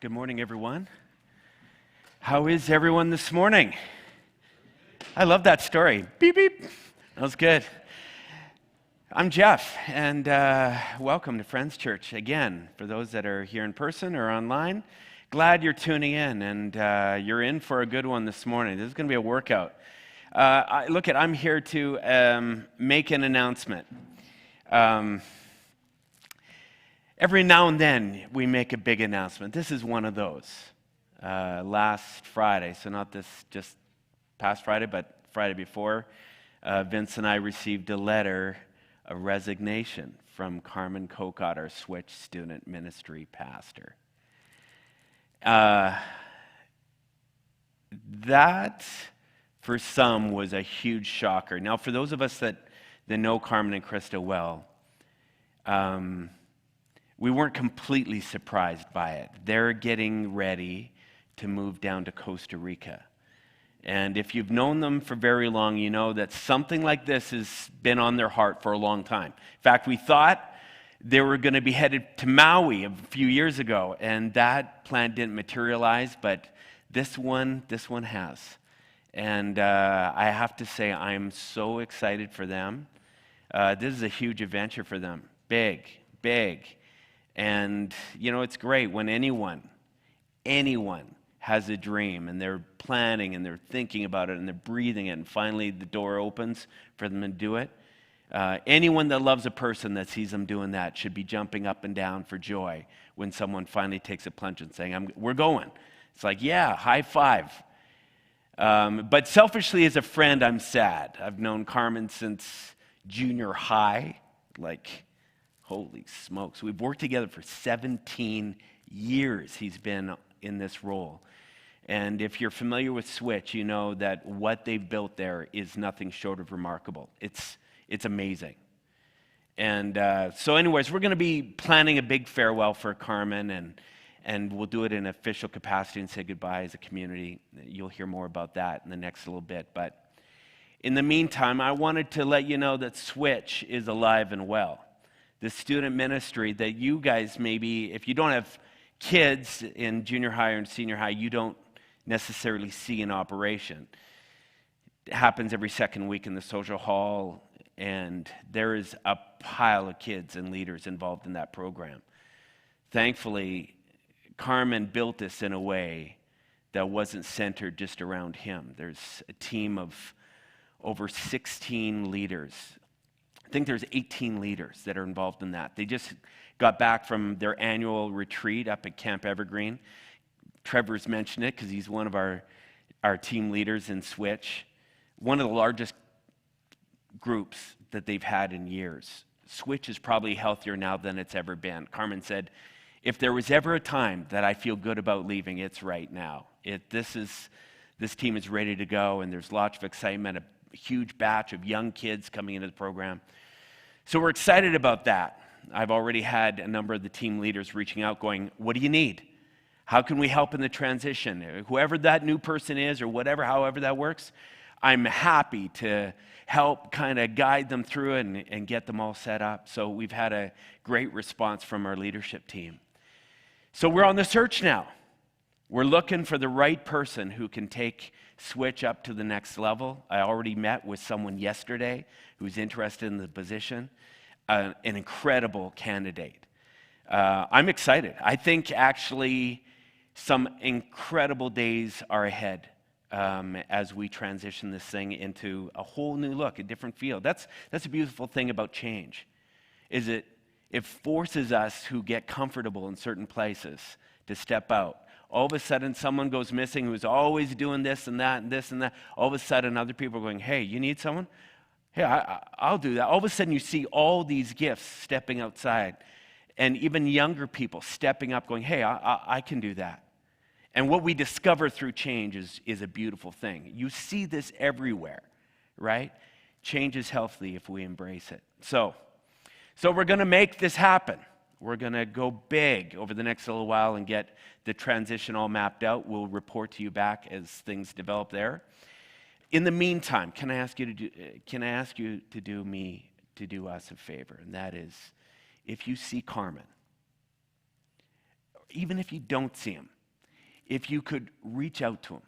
Good morning, everyone. How is everyone this morning? I love that story. Beep, beep. That was good. I'm Jeff, and welcome to Friends Church. Again, for those that are here in person or online, glad you're tuning in, and you're in for a good one this morning. This is going to be a workout. I'm here to make an announcement. Every now and then, we make a big announcement. This is one of those. Last Friday, so not this just past Friday, but Friday before, Vince and I received a letter of resignation from Carmen Kokot, our Switch student ministry pastor. That, for some, was a huge shocker. Now, for those of us that know Carmen and Krista well, we weren't completely surprised by it. They're getting ready to move down to Costa Rica. And if you've known them for very long, you know that something like this has been on their heart for a long time. In fact, we thought they were going to be headed to Maui a few years ago, and that plan didn't materialize, but this one has. And I have to say, I'm so excited for them. This is a huge adventure for them. Big. And, you know, it's great when anyone has a dream and they're planning and they're thinking about it and they're breathing it and finally the door opens for them to do it. Anyone that loves a person that sees them doing that should be jumping up and down for joy when someone finally takes a plunge and saying, we're going. It's like, yeah, high five. But selfishly as a friend, I'm sad. I've known Carmen since junior high, holy smokes. We've worked together for 17 years. He's been in this role. And if you're familiar with Switch, you know that what they've built there is nothing short of remarkable. It's amazing. And so anyways, we're going to be planning a big farewell for Carmen, and we'll do it in official capacity and say goodbye as a community. You'll hear more about that in the next little bit. But in the meantime, I wanted to let you know that Switch is alive and well. The student ministry that you guys maybe, if you don't have kids in junior high or in senior high, you don't necessarily see in operation. It happens every second week in the social hall, and there is a pile of kids and leaders involved in that program. Thankfully, Carmen built this in a way that wasn't centered just around him. There's a team of over 16 leaders. I think there's 18 leaders that are involved in that. They just got back from their annual retreat up at Camp Evergreen. Trevor's mentioned it because he's one of our team leaders in Switch. One of the largest groups that they've had in years. Switch is probably healthier now than it's ever been. Carmen said, if there was ever a time that I feel good about leaving, it's right now. This team is ready to go, and there's lots of excitement, a huge batch of young kids coming into the program. So we're excited about that. I've already had a number of the team leaders reaching out going, what do you need? How can we help in the transition? Whoever that new person is or however that works, I'm happy to help kind of guide them through it and get them all set up. So we've had a great response from our leadership team. So we're on the search now. We're looking for the right person who can take Switch up to the next level. I already met with someone yesterday who's interested in the position, an incredible candidate. I'm excited. I think actually some incredible days are ahead as we transition this thing into a whole new look, a different field. That's a beautiful thing about change, is it forces us who get comfortable in certain places to step out. All of a sudden, someone goes missing who's always doing this and that and this and that. All of a sudden, other people are going, hey, you need someone? Hey, I'll do that. All of a sudden, you see all these gifts stepping outside, and even younger people stepping up going, hey, I can do that. And what we discover through change is a beautiful thing. You see this everywhere, right? Change is healthy if we embrace it. So we're going to make this happen. We're going to go big over the next little while and get the transition all mapped out. We'll report to you back as things develop there. In the meantime, can I ask you to do us a favor? And that is, if you see Carmen, even if you don't see him, if you could reach out to him.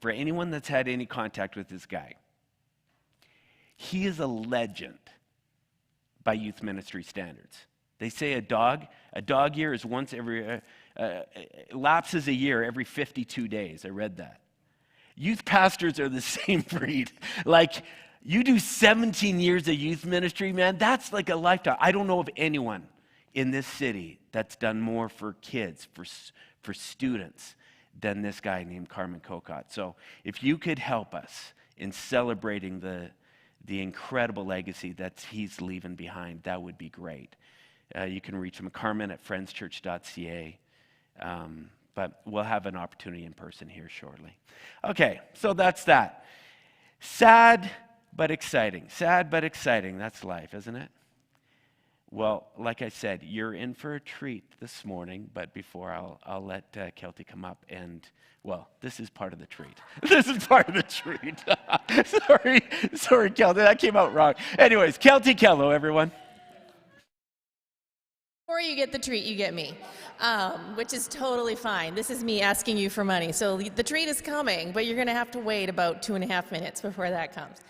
For anyone that's had any contact with this guy, he is a legend by youth ministry standards. They say a dog year is once every, lapses a year every 52 days. I read that. Youth pastors are the same breed. Like, you do 17 years of youth ministry, man, that's like a lifetime. I don't know of anyone in this city that's done more for kids, for students, than this guy named Carmen Cocott. So if you could help us in celebrating the incredible legacy that he's leaving behind, that would be great. You can reach him, carmen@friendschurch.ca. But we'll have an opportunity in person here shortly. Okay, so that's that. Sad but exciting. Sad but exciting. That's life, isn't it? Well, like I said, you're in for a treat this morning, but before I'll let Kelty come up and, well, this is part of the treat. This is part of the treat. Sorry, Kelty, that came out wrong. Anyways, Kelty Kello, everyone. Before you get the treat, you get me, which is totally fine. This is me asking you for money. So the treat is coming, but you're going to have to wait about 2.5 minutes before that comes.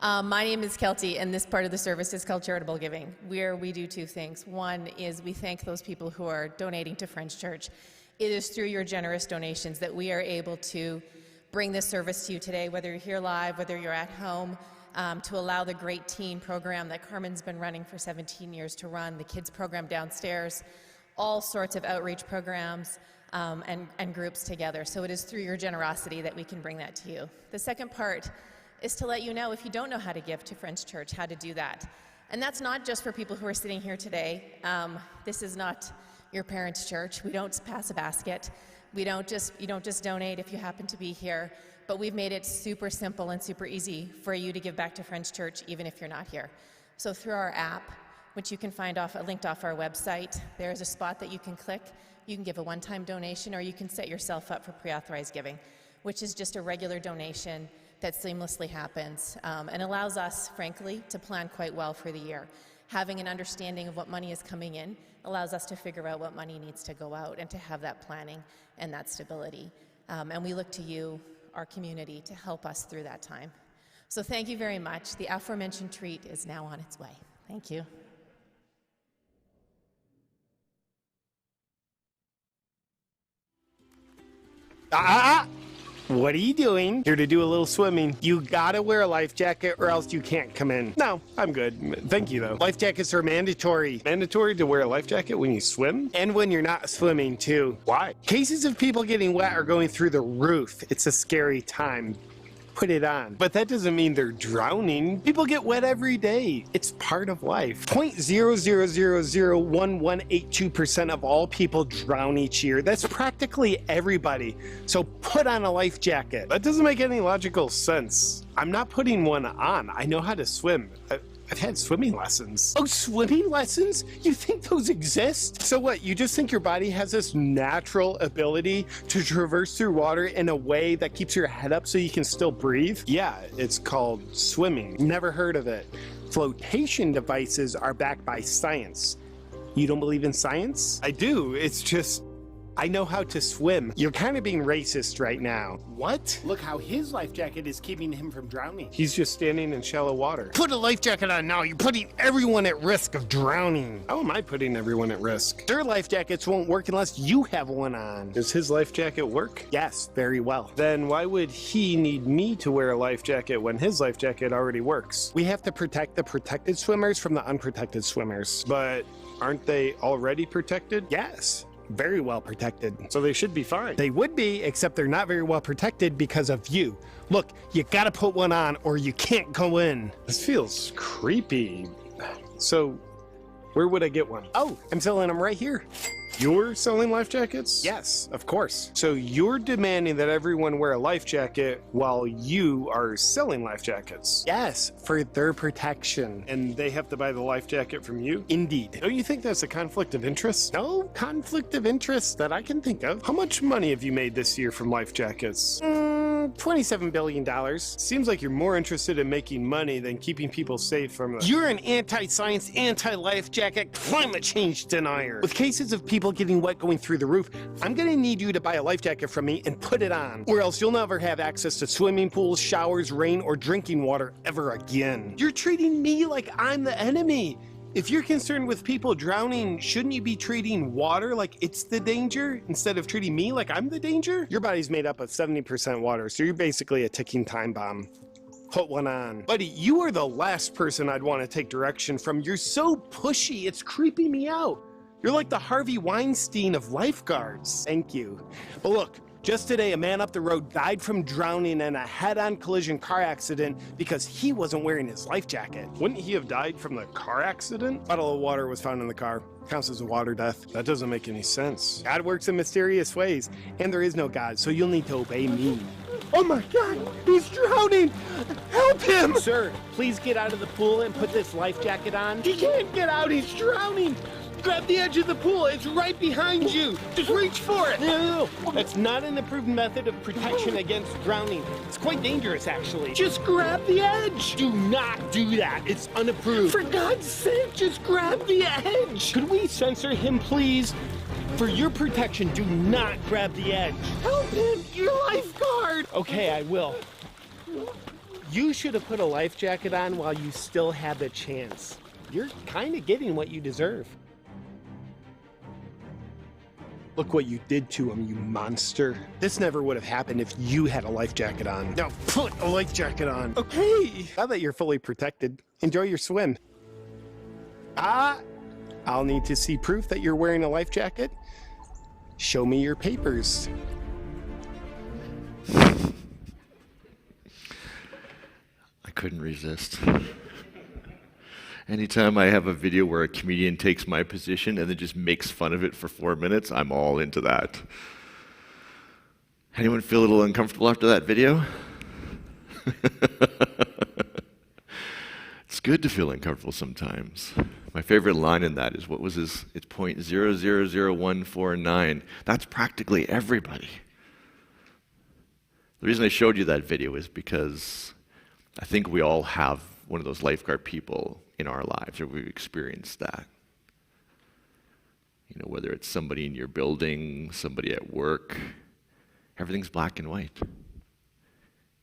My name is Kelty, and this part of the service is called Charitable Giving, where we do two things. One is we thank those people who are donating to Friends Church. It is through your generous donations that we are able to bring this service to you today, whether you're here live, whether you're at home, to allow the great teen program that Carmen's been running for 17 years to run, the kids program downstairs, all sorts of outreach programs and groups together. So it is through your generosity that we can bring that to you. The second part is to let you know, if you don't know how to give to Friends Church, how to do that. And that's not just for people who are sitting here today. This is not your parents' church. We don't pass a basket. You don't just donate if you happen to be here. But we've made it super simple and super easy for you to give back to Friends Church, even if you're not here. So through our app, which you can find linked off our website, there is a spot that you can click. You can give a one-time donation, or you can set yourself up for pre-authorized giving, which is just a regular donation that seamlessly happens and allows us, frankly, to plan quite well for the year. Having an understanding of what money is coming in allows us to figure out what money needs to go out and to have that planning and that stability. And we look to you, our community, to help us through that time. So thank you very much. The aforementioned treat is now on its way. Thank you. What are you doing? Here to do a little swimming. You gotta wear a life jacket or else you can't come in. No, I'm good. Thank you, though. Life jackets are mandatory. Mandatory to wear a life jacket when you swim? And when you're not swimming, too. Why? Cases of people getting wet are going through the roof. It's a scary time. Put it on. But that doesn't mean they're drowning. People get wet every day. It's part of life. 0.0001182% of all people drown each year. That's practically everybody. So put on a life jacket. That doesn't make any logical sense. I'm not putting one on. I know how to swim. I've had swimming lessons. Oh, swimming lessons? You think those exist? So what, you just think your body has this natural ability to traverse through water in a way that keeps your head up so you can still breathe? Yeah, it's called swimming. Never heard of it. Flotation devices are backed by science. You don't believe in science? I do, it's just, I know how to swim. You're kind of being racist right now. What? Look how his life jacket is keeping him from drowning. He's just standing in shallow water. Put a life jacket on now. You're putting everyone at risk of drowning. How am I putting everyone at risk? Their life jackets won't work unless you have one on. Does his life jacket work? Yes, very well. Then why would he need me to wear a life jacket when his life jacket already works? We have to protect the protected swimmers from the unprotected swimmers. But aren't they already protected? Yes. Very well protected. So they should be fine. They would be, except they're not very well protected because of you. Look, you gotta put one on or you can't go in. This feels creepy. So, where would I get one? Oh, I'm selling them right here. You're selling life jackets? Yes, of course. So you're demanding that everyone wear a life jacket while you are selling life jackets? Yes, for their protection. And they have to buy the life jacket from you? Indeed. Don't you think that's a conflict of interest? No conflict of interest that I can think of. How much money have you made this year from life jackets? $27 billion. Seems like you're more interested in making money than keeping people safe from the... You're an anti-science, anti-life jacket, climate change denier. With cases of people getting wet going through the roof, I'm gonna need you to buy a life jacket from me and put it on, or else you'll never have access to swimming pools, showers, rain, or drinking water ever again. You're treating me like I'm the enemy. If you're concerned with people drowning, shouldn't you be treating water like it's the danger instead of treating me like I'm the danger? Your body's made up of 70% water, so you're basically a ticking time bomb. Put one on. Buddy, you are the last person I'd want to take direction from. You're so pushy, it's creeping me out. You're like the Harvey Weinstein of lifeguards. Thank you. But look, just today, a man up the road died from drowning in a head-on collision car accident because he wasn't wearing his life jacket. Wouldn't he have died from the car accident? A bottle of water was found in the car. Counts as a water death. That doesn't make any sense. God works in mysterious ways, and there is no God, so you'll need to obey me. Oh my God, he's drowning! Help him! Sir, please get out of the pool and put this life jacket on. He can't get out, he's drowning! Grab the edge of the pool, it's right behind you! Just reach for it! No, that's not an approved method of protection against drowning. It's quite dangerous, actually. Just grab the edge! Do not do that, it's unapproved. For God's sake, just grab the edge! Could we censor him, please? For your protection, do not grab the edge. Help him, your lifeguard! Okay, I will. You should have put a life jacket on while you still had the chance. You're kind of getting what you deserve. Look what you did to him, you monster. This never would have happened if you had a life jacket on. Now put a life jacket on. Okay. Now that you're fully protected, enjoy your swim. I'll need to see proof that you're wearing a life jacket. Show me your papers. I couldn't resist. Anytime I have a video where a comedian takes my position and then just makes fun of it for 4 minutes, I'm all into that. Anyone feel a little uncomfortable after that video? It's good to feel uncomfortable sometimes. My favorite line in that is, what was his? It's 0.000149. That's practically everybody. The reason I showed you that video is because I think we all have one of those lifeguard people in our lives, or we've experienced that. You know, whether it's somebody in your building, somebody at work, everything's black and white.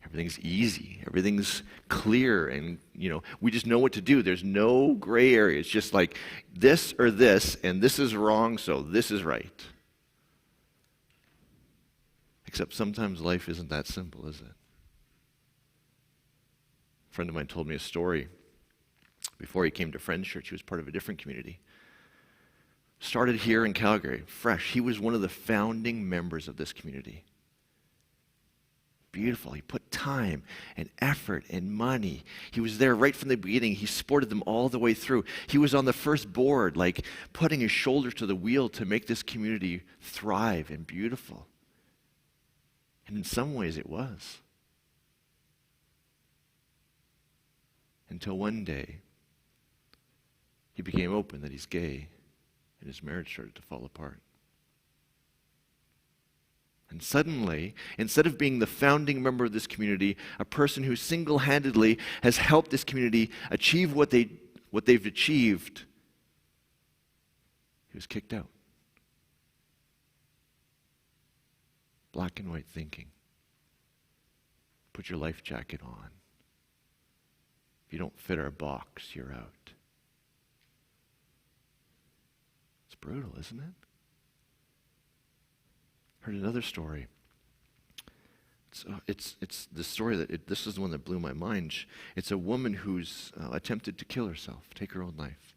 Everything's easy, everything's clear, and you know, we just know what to do. There's no gray area. It's just like this or this, and this is wrong, so this is right. Except sometimes life isn't that simple, is it? A friend of mine told me a story. Before he came to Friends Church, he was part of a different community. Started here in Calgary, fresh. He was one of the founding members of this community. Beautiful. He put time and effort and money. He was there right from the beginning. He supported them all the way through. He was on the first board, like putting his shoulder to the wheel to make this community thrive and beautiful. And in some ways it was. Until one day, he became open that he's gay, and his marriage started to fall apart. And suddenly, instead of being the founding member of this community, a person who single-handedly has helped this community achieve what they've achieved, he was kicked out. Black and white thinking. Put your life jacket on. If you don't fit our box, you're out. It's brutal, isn't it? Heard another story. It's the story this is the one that blew my mind. It's a woman who's attempted to kill herself, take her own life.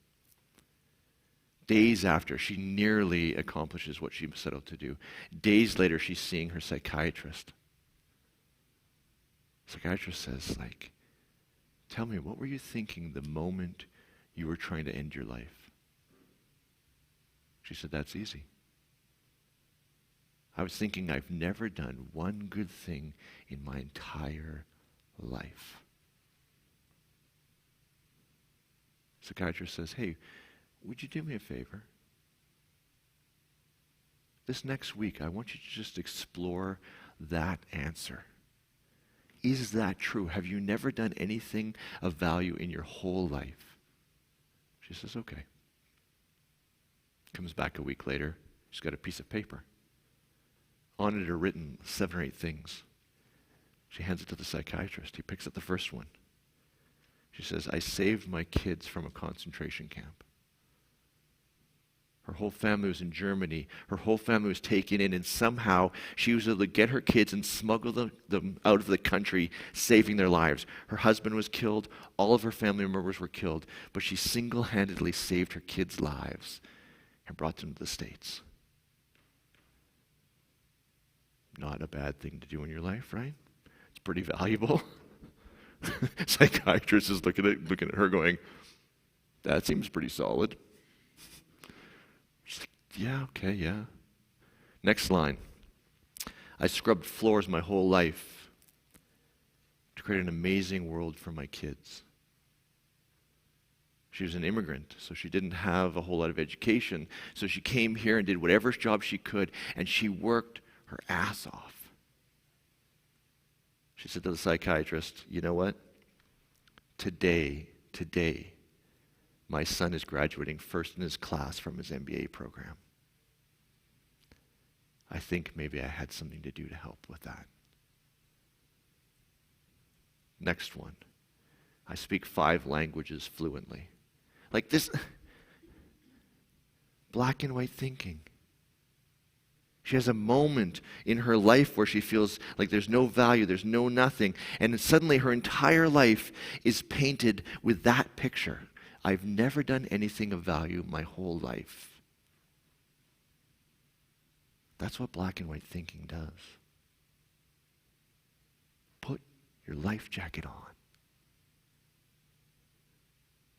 Days after, she nearly accomplishes what she set out to do. Days later, she's seeing her psychiatrist. Psychiatrist says, tell me, what were you thinking the moment you were trying to end your life? She said, that's easy. I was thinking I've never done one good thing in my entire life. Psychiatrist says, hey, would you do me a favor? This next week, I want you to just explore that answer. Is that true? Have you never done anything of value in your whole life? She says, okay. Comes back a week later. She's got a piece of paper. On it are written 7 or 8 things. She hands it to the psychiatrist. He picks up the first one. She says, I saved my kids from a concentration camp. Her whole family was in Germany. Her whole family was taken in, and somehow she was able to get her kids and smuggle them out of the country, saving their lives. Her husband was killed. All of her family members were killed. But she single-handedly saved her kids' lives and brought them to the States. Not a bad thing to do in your life, right? It's pretty valuable. Psychiatrist is looking at her going, that seems pretty solid. She's like, yeah, okay, yeah. Next line. I scrubbed floors my whole life to create an amazing world for my kids. She was an immigrant, so she didn't have a whole lot of education. So she came here and did whatever job she could, and she worked her ass off. She said to the psychiatrist, you know what? Today, my son is graduating first in his class from his MBA program. I think maybe I had something to do to help with that. Next one. I speak 5 languages fluently. Like this, black and white thinking. She has a moment in her life where she feels like there's no value, there's no nothing, and suddenly her entire life is painted with that picture. I've never done anything of value my whole life. That's what black and white thinking does. Put your life jacket on.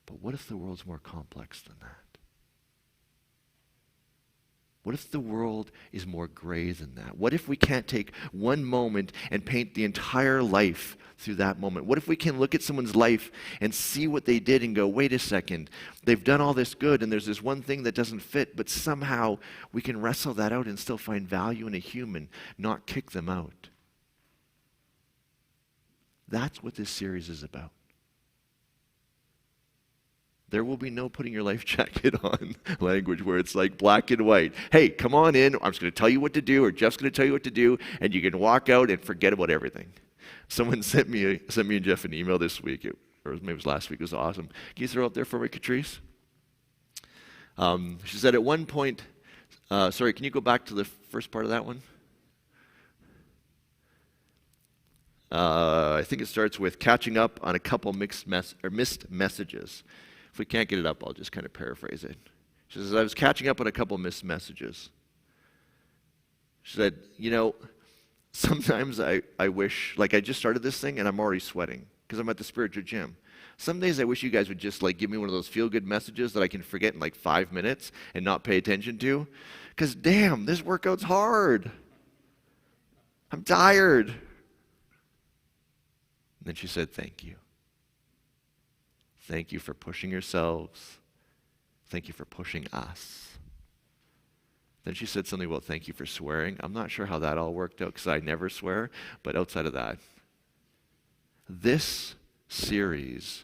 But what if the world's more complex than that? What if the world is more gray than that? What if we can't take one moment and paint the entire life through that moment? What if we can look at someone's life and see what they did and go, wait a second, they've done all this good and there's this one thing that doesn't fit, but somehow we can wrestle that out and still find value in a human, not kick them out. That's what this series is about. There will be no putting your life jacket on language where it's like black and white. Hey, come on in. I'm just going to tell you what to do, or Jeff's going to tell you what to do, and you can walk out and forget about everything. Someone sent me and Jeff an email this week, or maybe it was last week. It was awesome. Can you throw it up there for me, Catrice? She said at one point, sorry, can you go back to the first part of that one? I think it starts with catching up on a couple missed messages. If we can't get it up, I'll just kind of paraphrase it. She says, I was catching up on a couple missed messages. She said, you know, sometimes I wish, like I just started this thing and I'm already sweating because I'm at the spiritual gym. Some days I wish you guys would just like give me one of those feel-good messages that I can forget in like 5 minutes and not pay attention to. Because damn, this workout's hard. I'm tired. And then she said, thank you. Thank you for pushing yourselves. Thank you for pushing us. Then she said something about thank you for swearing. I'm not sure how that all worked out because I never swear, but outside of that, this series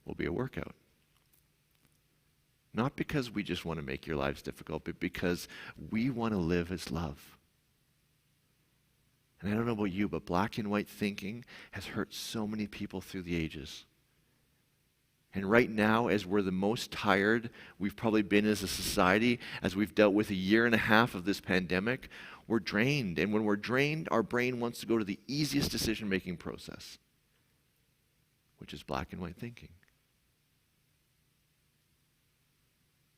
will be a workout. Not because we just want to make your lives difficult, but because we want to live as love. And I don't know about you, but black and white thinking has hurt so many people through the ages. And right now, as we're the most tired we've probably been as a society, as we've dealt with 1.5 years of this pandemic, we're drained. And when we're drained, our brain wants to go to the easiest decision-making process, which is black and white thinking.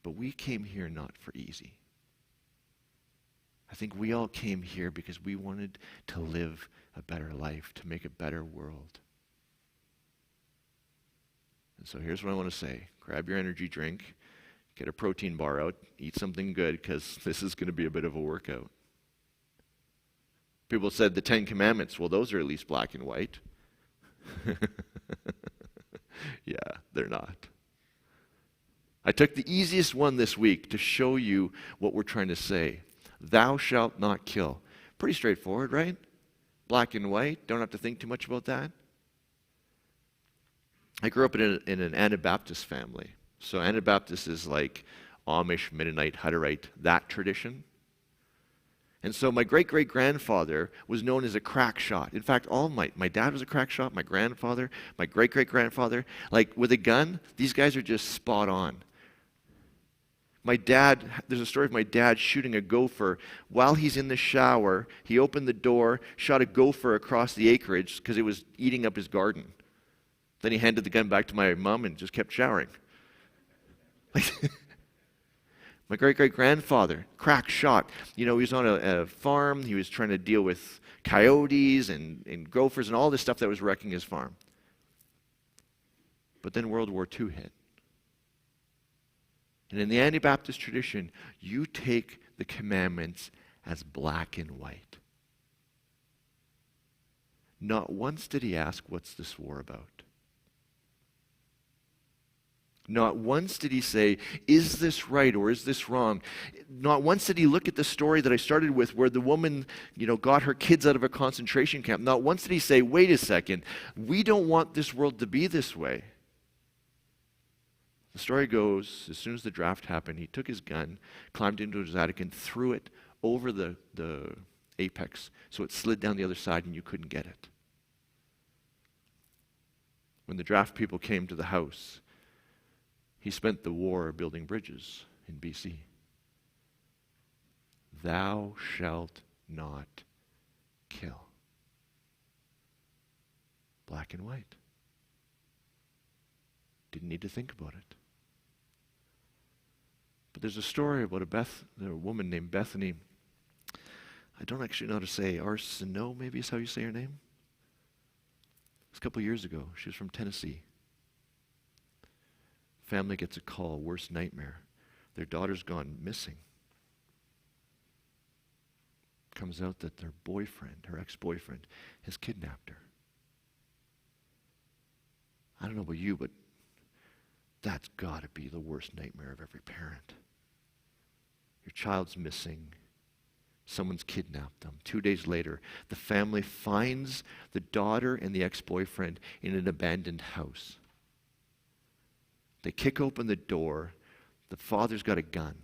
But we came here not for easy. I think we all came here because we wanted to live a better life, to make a better world. And so here's what I want to say. Grab your energy drink, get a protein bar out, eat something good, because this is going to be a bit of a workout. People said the 10 Commandments, well, those are at least black and white. Yeah, they're not. I took the easiest one this week to show you what we're trying to say. Thou shalt not kill. Pretty straightforward, right? Black and white, don't have to think too much about that. I grew up in an Anabaptist family. So Anabaptist is like Amish, Mennonite, Hutterite, that tradition. And so my great-great-grandfather was known as a crack shot. In fact, my dad was a crack shot, my grandfather, my great-great-grandfather. Like with a gun, these guys are just spot on. There's a story of my dad shooting a gopher. While he's in the shower, he opened the door, shot a gopher across the acreage because it was eating up his garden. Then he handed the gun back to my mom and just kept showering. My great-great-grandfather, crack shot. He was on a farm. He was trying to deal with coyotes and gophers and all this stuff that was wrecking his farm. But then World War II hit. And in the Anabaptist tradition, you take the commandments as black and white. Not once did he ask, what's this war about? Not once did he say, is this right or is this wrong? Not once did he look at the story that I started with where the woman, got her kids out of a concentration camp. Not once did he say, wait a second, we don't want this world to be this way. The story goes, as soon as the draft happened, he took his gun, climbed into his attic, and threw it over the apex so it slid down the other side and you couldn't get it. When the draft people came to the house, he spent the war building bridges in BC. Thou shalt not kill. Black and white. Didn't need to think about it. But there's a story about a woman named Bethany. I don't actually know how to say Arsenault, maybe is how you say her name. It was a couple years ago. She was from Tennessee. Family gets a call, worst nightmare. Their daughter's gone missing. Comes out that their boyfriend, her ex-boyfriend, has kidnapped her. I don't know about you, but that's got to be the worst nightmare of every parent. Your child's missing. Someone's kidnapped them. 2 days later, the family finds the daughter and the ex-boyfriend in an abandoned house. They kick open the door. The father's got a gun.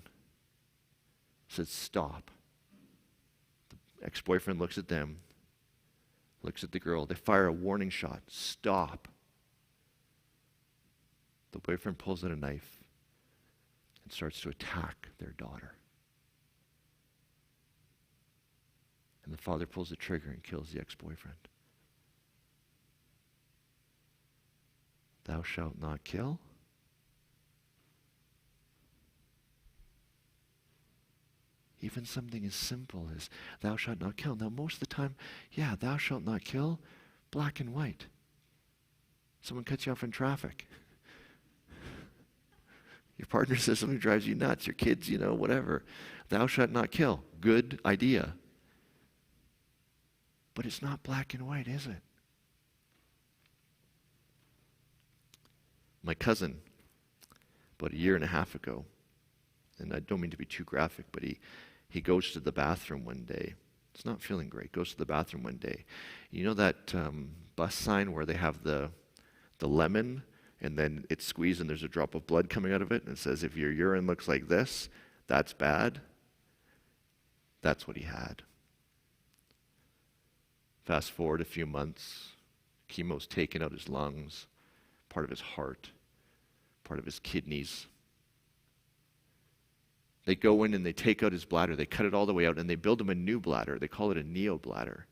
Says, stop. The ex-boyfriend looks at them, looks at the girl. They fire a warning shot. Stop. The boyfriend pulls out a knife and starts to attack their daughter. And the father pulls the trigger and kills the ex-boyfriend. Thou shalt not kill? Even something as simple as thou shalt not kill. Now, most of the time, thou shalt not kill, black and white. Someone cuts you off in traffic. Your partner says something drives you nuts. Your kids, whatever. Thou shalt not kill. Good idea. But it's not black and white, is it? My cousin, about a year and a half ago, and I don't mean to be too graphic, but he goes to the bathroom one day. He's not feeling great. Goes to the bathroom one day. You know that bus sign where they have the lemon and then it's squeezed and there's a drop of blood coming out of it and it says, if your urine looks like this, that's bad? That's what he had. Fast forward a few months, chemo's taken out his lungs, part of his heart, part of his kidneys. They go in and they take out his bladder. They cut it all the way out and they build him a new bladder. They call it a neobladder.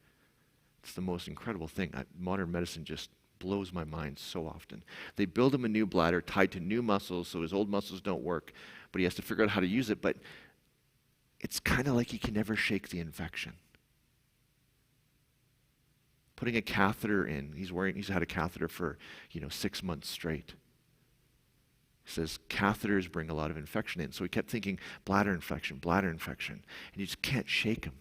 It's the most incredible thing. Modern medicine just blows my mind so often. They build him a new bladder tied to new muscles so his old muscles don't work, but he has to figure out how to use it. But it's kind of like he can never shake the infection. Putting a catheter in. He's had a catheter for 6 months straight. He says catheters bring a lot of infection in. So he kept thinking bladder infection, and you just can't shake him.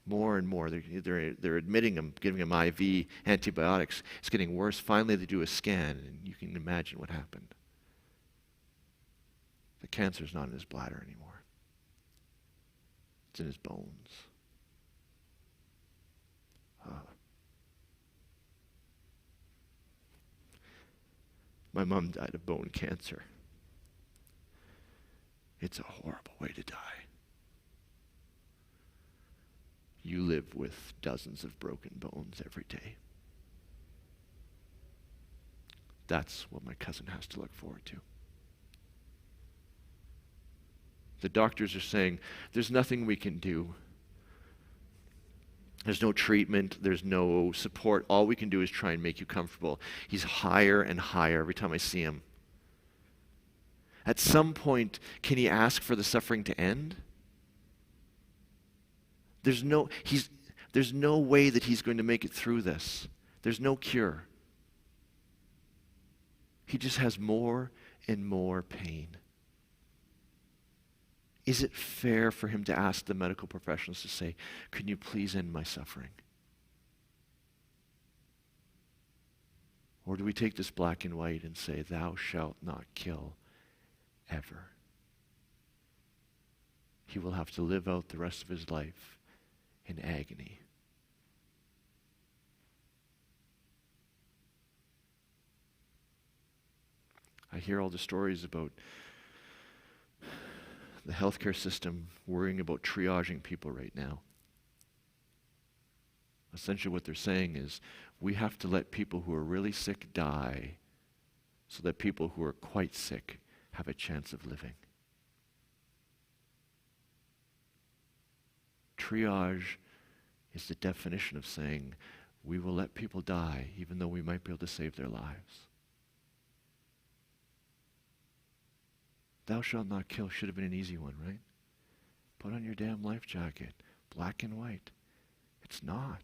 More and more, they're admitting him, giving him IV antibiotics. It's getting worse. Finally, they do a scan, and you can imagine what happened. The cancer's not in his bladder anymore. It's in his bones. My mom died of bone cancer. It's a horrible way to die. You live with dozens of broken bones every day. That's what my cousin has to look forward to. The doctors are saying, there's nothing we can do. There's no treatment. There's no support. All we can do is try and make you comfortable. He's higher and higher every time I see him. At some point, can he ask for the suffering to end? There's no way that he's going to make it through this. There's no cure. He just has more and more pain. Is it fair for him to ask the medical professionals to say, can you please end my suffering? Or do we take this black and white and say, thou shalt not kill ever? He will have to live out the rest of his life in agony. I hear all the stories about the healthcare system worrying about triaging people right now. Essentially what they're saying is, we have to let people who are really sick die so that people who are quite sick have a chance of living. Triage is the definition of saying, we will let people die even though we might be able to save their lives. Thou shalt not kill should have been an easy one, right? Put on your damn life jacket, black and white. It's not.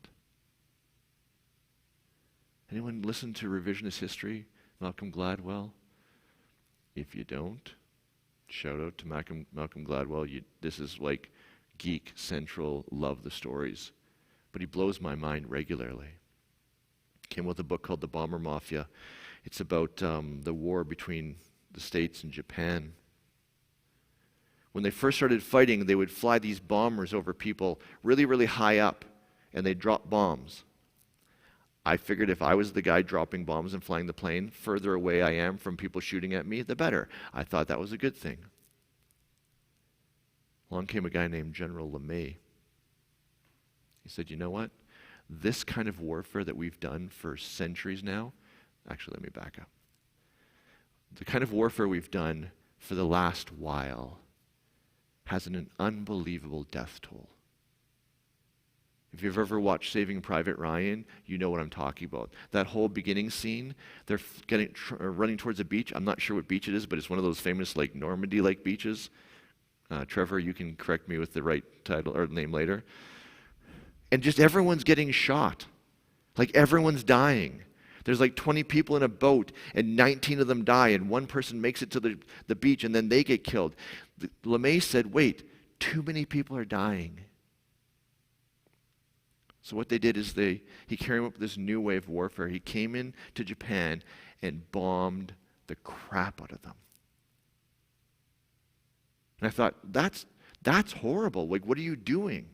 Anyone listen to revisionist history, Malcolm Gladwell? If you don't, shout out to Malcolm Gladwell. This is like geek central, love the stories. But he blows my mind regularly. Came with a book called The Bomber Mafia. It's about the war between the States and Japan. When they first started fighting, they would fly these bombers over people really, really high up, and they'd drop bombs. I figured if I was the guy dropping bombs and flying the plane, further away I am from people shooting at me, the better. I thought that was a good thing. Along came a guy named General LeMay. He said, you know what? This kind of warfare that we've done for centuries now, actually, let me back up. The kind of warfare we've done for the last while has an unbelievable death toll. If you've ever watched Saving Private Ryan, you know what I'm talking about. That whole beginning scene, they're running towards a beach. I'm not sure what beach it is, but it's one of those famous like Normandy-like beaches. Trevor, you can correct me with the right title or name later. And just everyone's getting shot. Like everyone's dying. There's like 20 people in a boat, and 19 of them die, and one person makes it to the beach, and then they get killed. LeMay said, wait, too many people are dying. So what they did is he came up with this new way of warfare. He came into Japan and bombed the crap out of them. And I thought, that's horrible. Like, what are you doing?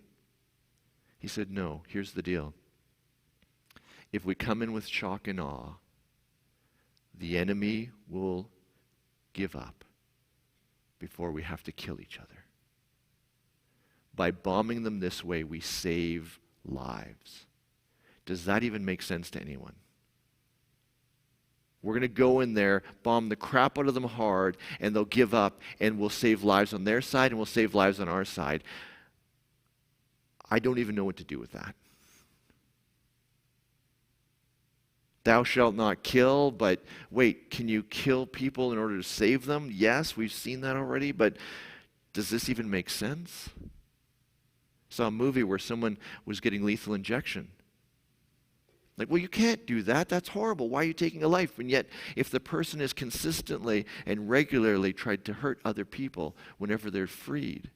He said, no, here's the deal. If we come in with shock and awe, the enemy will give up before we have to kill each other. By bombing them this way, we save lives. Does that even make sense to anyone? We're going to go in there, bomb the crap out of them hard, and they'll give up, and we'll save lives on their side, and we'll save lives on our side. I don't even know what to do with that. Thou shalt not kill, but wait, can you kill people in order to save them? Yes, we've seen that already, but does this even make sense? I saw a movie where someone was getting lethal injection. Like, well, you can't do that. That's horrible. Why are you taking a life? And yet, if the person has consistently and regularly tried to hurt other people whenever they're freed,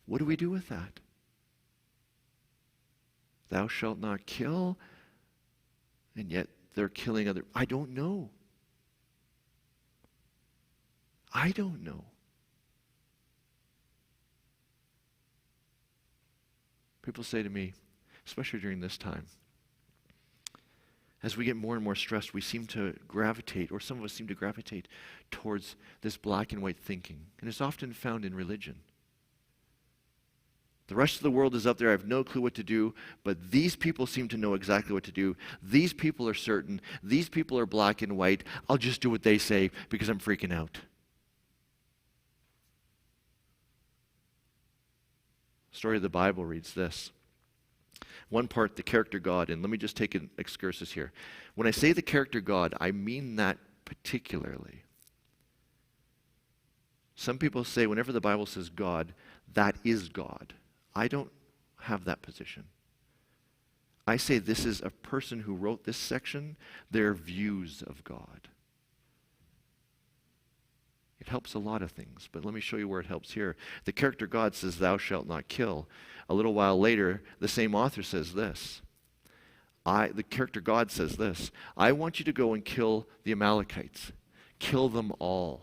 what do we do with that? Thou shalt not kill, and yet they're killing other. I don't know. I don't know. People say to me, especially during this time, As we get more and more stressed, we seem to gravitate, or some of us seem to gravitate towards this black and white thinking. And it's often found in religion. The rest of the world is up there. I have no clue what to do, but these people seem to know exactly what to do. These people are certain. These people are black and white. I'll just do what they say because I'm freaking out. The story of the Bible reads this. One part, the character God, and let me just take an excursus here. When I say the character God, I mean that particularly. Some people say whenever the Bible says God, that is God. I don't have that position. I say this is a person who wrote this section, their views of God. It helps a lot of things, but let me show you where it helps here. The character God says, thou shalt not kill. A little while later, the same author says this. The character God says this. I want you to go and kill the Amalekites. Kill them all.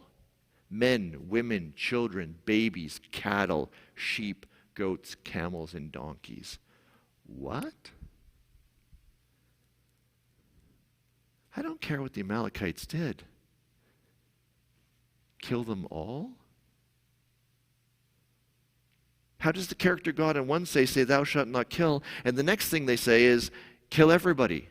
Men, women, children, babies, cattle, sheep, goats, camels, and donkeys. What? I don't care what the Amalekites did. Kill them all? How does the character God in one say, thou shalt not kill, and the next thing they say is, kill everybody.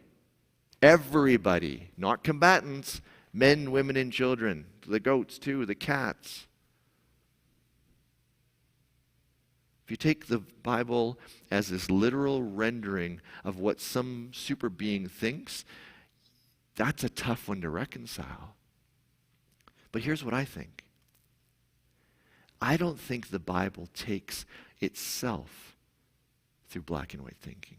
Everybody, not combatants, men, women, and children, the goats too, the cats. If you take the Bible as this literal rendering of what some super being thinks, that's a tough one to reconcile. But here's what I think. I don't think the Bible takes itself through black and white thinking.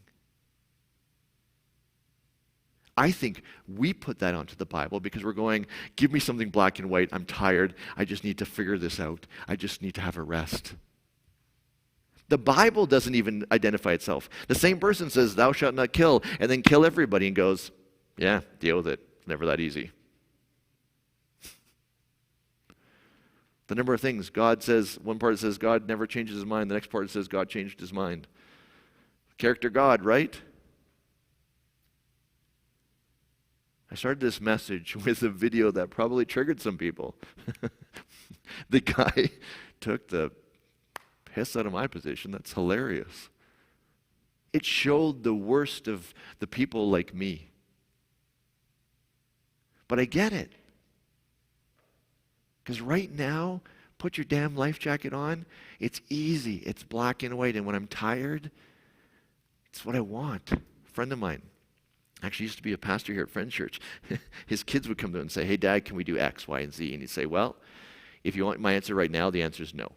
I think we put that onto the Bible because we're going, give me something black and white, I'm tired, I just need to figure this out, I just need to have a rest. The Bible doesn't even identify itself. The same person says, thou shalt not kill, and then kill everybody and goes, yeah, deal with it, it's never that easy. The number of things God says, one part says God never changes his mind, the next part says God changed his mind. Character God, right? I started this message with a video that probably triggered some people. The guy took the piss out of my position. That's hilarious. It showed the worst of the people like me. But I get it. Because right now, put your damn life jacket on. It's easy. It's black and white. And when I'm tired, it's what I want. A friend of mine actually used to be a pastor here at Friends Church. His kids would come to him and say, hey, Dad, can we do X, Y, and Z? And he'd say, well, if you want my answer right now, the answer is no.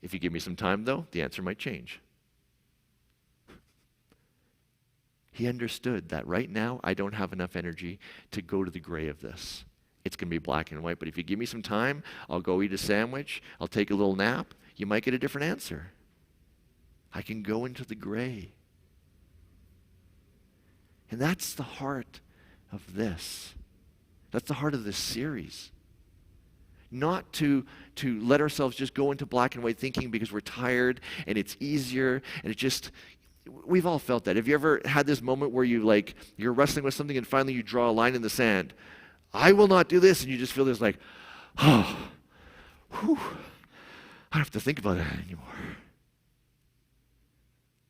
If you give me some time, though, the answer might change. He understood that right now, I don't have enough energy to go to the gray of this. It's going to be black and white, but if you give me some time, I'll go eat a sandwich, I'll take a little nap, you might get a different answer. I can go into the gray. And that's the heart of this. That's the heart of this series. Not to let ourselves just go into black and white thinking because we're tired and it's easier and it just, we've all felt that. Have you ever had this moment where you're wrestling with something and finally you draw a line in the sand? I will not do this, and you just feel this like, oh, whew, I don't have to think about that anymore.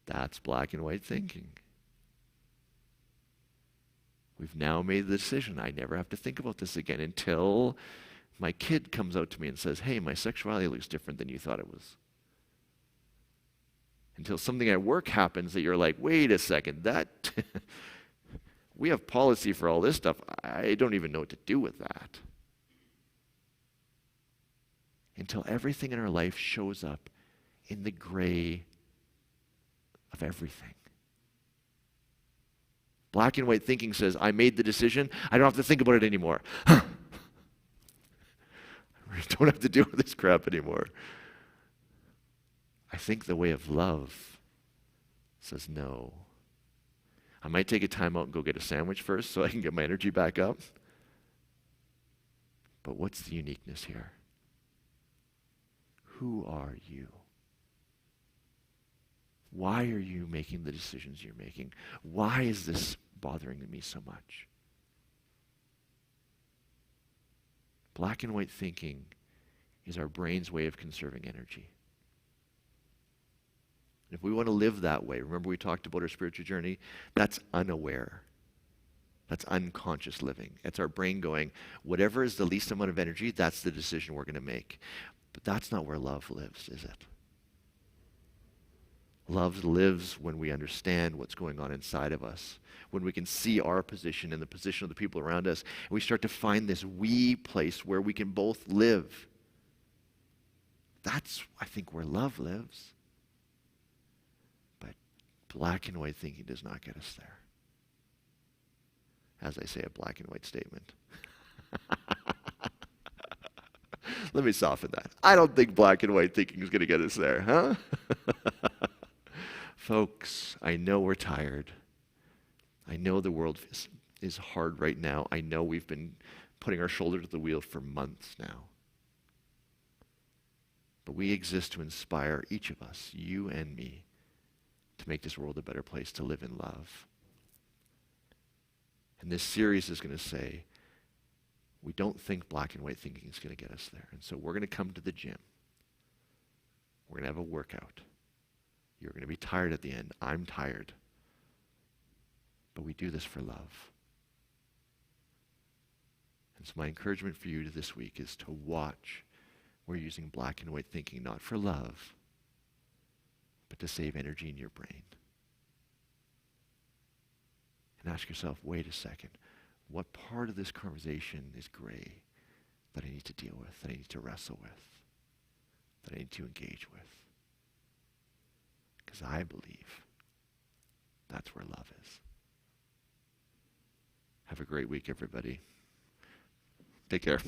That's black and white thinking. We've now made the decision. I never have to think about this again until my kid comes out to me and says, hey, my sexuality looks different than you thought it was. Until something at work happens that you're like, wait a second, that... we have policy for all this stuff. I don't even know what to do with that. Until everything in our life shows up in the gray of everything. Black and white thinking says, I made the decision. I don't have to think about it anymore. I don't have to deal with this crap anymore. I think the way of love says no. I might take a time out and go get a sandwich first so I can get my energy back up. But what's the uniqueness here? Who are you? Why are you making the decisions you're making? Why is this bothering me so much? Black and white thinking is our brain's way of conserving energy. If we want to live that way, remember we talked about our spiritual journey? That's unaware. That's unconscious living. It's our brain going, whatever is the least amount of energy, that's the decision we're going to make. But that's not where love lives, is it? Love lives when we understand what's going on inside of us, when we can see our position and the position of the people around us, and we start to find this we place where we can both live. That's, I think, where love lives. But black and white thinking does not get us there. As I say, a black and white statement. Let me soften that. I don't think black and white thinking is going to get us there, huh? Folks, I know we're tired. I know the world is hard right now. I know we've been putting our shoulder to the wheel for months now. But we exist to inspire each of us, you and me, to make this world a better place to live in love. And this series is going to say, we don't think black and white thinking is going to get us there. And so we're going to come to the gym. We're going to have a workout. You're going to be tired at the end. I'm tired. But we do this for love. And so my encouragement for you this week is to watch where you're using black and white thinking, not for love, but to save energy in your brain. And ask yourself, wait a second, what part of this conversation is gray that I need to deal with, that I need to wrestle with, that I need to engage with? Because I believe that's where love is. Have a great week, everybody. Take care.